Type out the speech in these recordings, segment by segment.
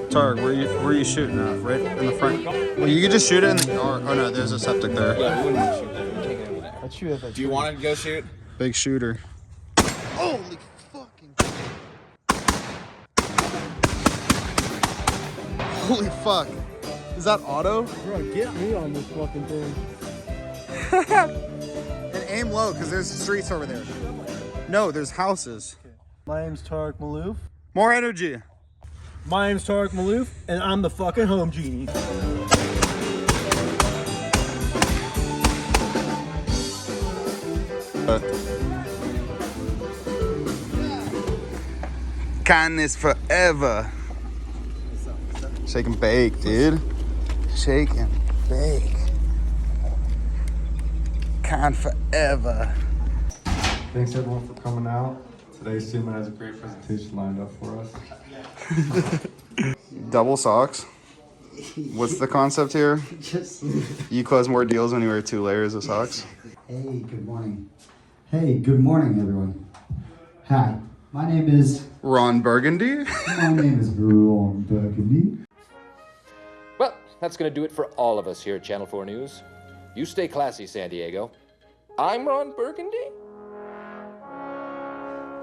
Targ, where are you shooting at? Right in the front? Well, you could just shoot it in the yard. Oh no, there's a septic there. Yeah, we wouldn't shoot there. We'd take it over there. Let's shoot at that. Do you want to go shoot? Big shooter. Holy fucking. Holy fuck. Is that auto? Bro, get me on this fucking thing. And aim low, because there's streets over there. No, there's houses. Okay. My name's Tarek Malouf. More energy. My name's Tarek Malouf, and I'm the fucking home genie. Kindness forever. Shake and bake, dude. Shake and bake. Kind forever. Thanks everyone for coming out. Today's student has a great presentation lined up for us. Double socks. What's the concept here? You close more deals when you wear 2 layers of socks. Hey, good morning. Hey, good morning, everyone. Hi, my name is Ron Burgundy. My name is Ron Burgundy. Well, that's going to do it for all of us here at Channel 4 News. You stay classy, San Diego. I'm Ron Burgundy.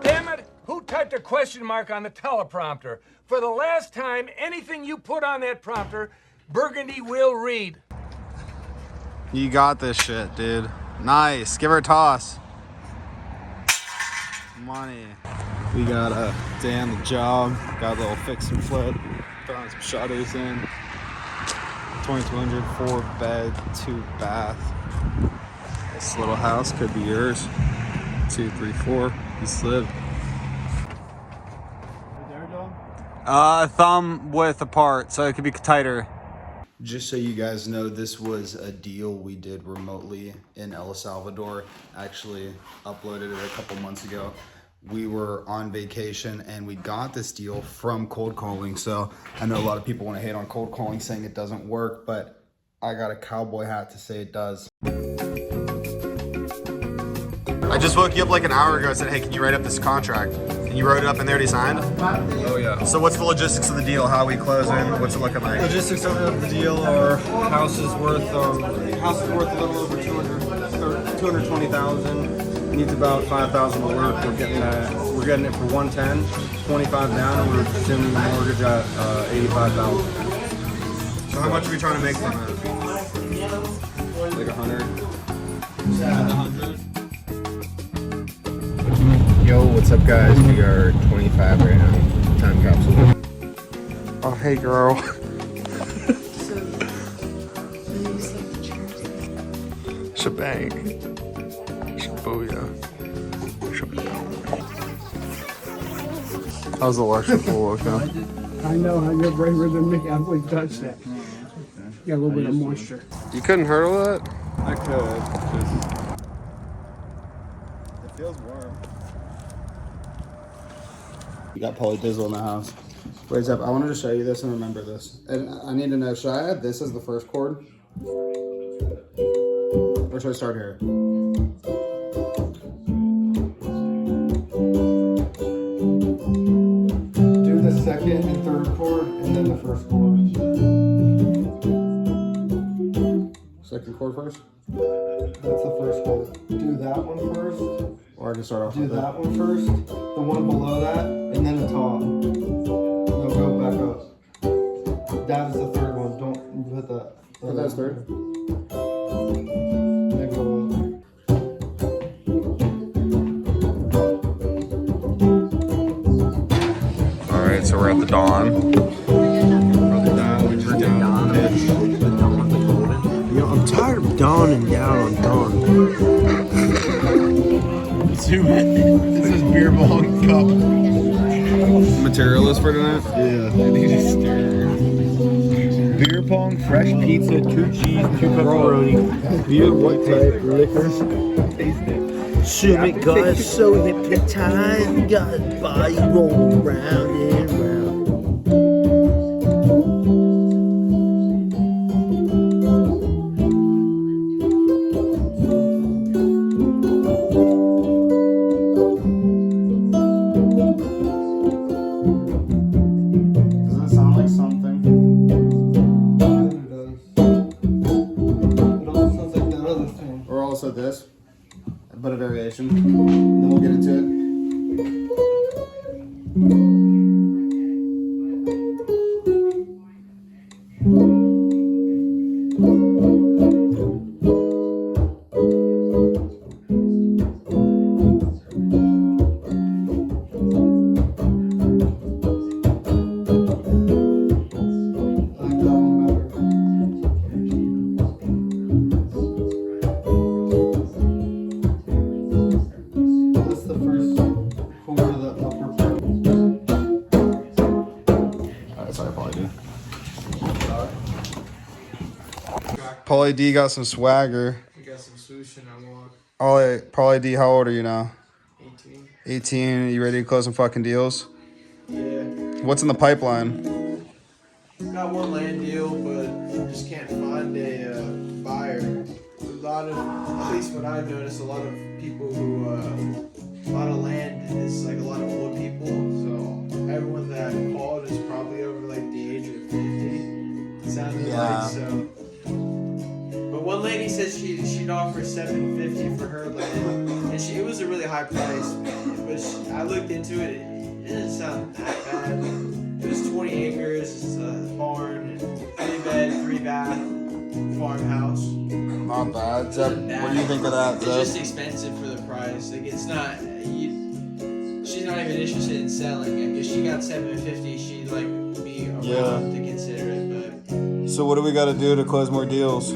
Damn it! Who typed a question mark on the teleprompter? For the last time, anything you put on that prompter, Burgundy will read. You got this shit, dude. Nice. Give her a toss. Money. We got a day on the job. Got a little fix and flip. Throwing some shutters in. 2200, 4 bed, 2 bath. This little house could be yours. 2, 3, 4. You slip. Thumb width apart, so it could be tighter. Just so you guys know, this was a deal we did remotely in El Salvador. Actually uploaded it a couple months ago. We were on vacation and we got this deal from cold calling. So I know a lot of people want to hate on cold calling saying it doesn't work, but I got a cowboy hat to say it does. I just woke you up like an hour ago and said, hey, can you write up this contract? And you wrote it up and they already signed? Oh yeah. So what's the logistics of the deal? How are we closing? What's it looking like? Logistics of the deal are house is worth a little over 220,000. Needs about 5,000 to work. We're getting it for 110, 25 down, and we're assuming the mortgage at 85,000. So how much are we trying to make from it? Like 100. Yo, what's up, guys? We are 25 right now. Time capsule. Oh, hey, girl. Shebang. Shabuya. Shebang. How's the electrical looking? I know how your brain rhythm make halfway touch that. Got a little bit of moisture. You couldn't hurdle that? I could. It feels warm. You got Polly Dizzle in the house. Wait up, I wanted to show you this and remember this. And I need to know, should I add this as the first chord? Or should I start here? Do the second and third chord, and then the first chord. Second chord first? That's the first chord. Do that one first. Or I can start off Do with that one first, the one below that, and then the top. No, go back up. That is the third one. Don't put that. Put that as third? Then go All right, so we're at the dawn. Yo, I'm tired of dawning down on dawn. Zoom in. This is beer bong cup. Materialist for tonight? Yeah. Beer pong, fresh pizza, 2 cheese, 2 pepperoni. Beer, what type liquor? Summit got so hypnotized, got his body rolling round and round. section, and then we'll get into it. Pauly D got some swagger. I got some swoosh and I want Pauly D, how old are you now? 18. 18. You ready to close some fucking deals? Yeah. What's in the pipeline? Got one land deal, but just can't find a buyer. A lot of, at least what I've noticed, a lot of people who, a lot of land is like a lot of old people. So everyone that I've called is probably over like the age of 50. It sounded like so. But one lady said she'd offer $750 for her land, and it was a really high price. But I looked into it. It didn't sound that bad. It was 20 acres, it's a barn, 3-bed, 3-bath farmhouse. Not bad. Zeb, what do you think of that, It's Zeb? just expensive for the price. Like it's not. She's not even interested in selling it because she got $750. She'd like be around to consider it, but. So what do we got to do to close more deals?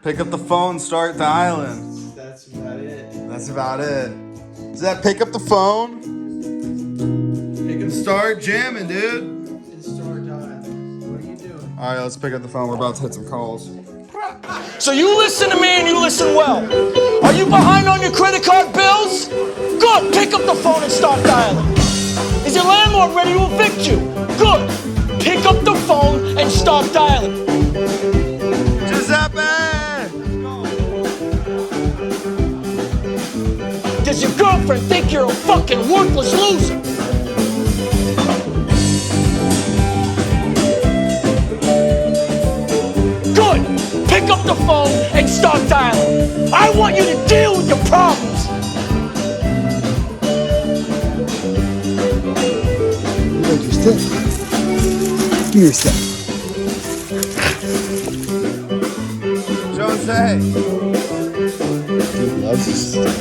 Pick up the phone, start dialing. That's about it. That's about it. Zeb, pick up the phone and start jamming, dude. And start dialing. What are you doing? All right, let's pick up the phone. We're about to hit some calls. So you listen to me and you listen well. Are you behind on your credit card bills? Good. Pick up the phone and start dialing. Is your landlord ready to evict you? Good. Pick up the phone and start dialing. Giuseppe! Does your girlfriend think you're a fucking worthless loser? Good. Pick up the phone and start dialing. I want you to deal with your problems. Give me your stick. Jose! He loves his stick.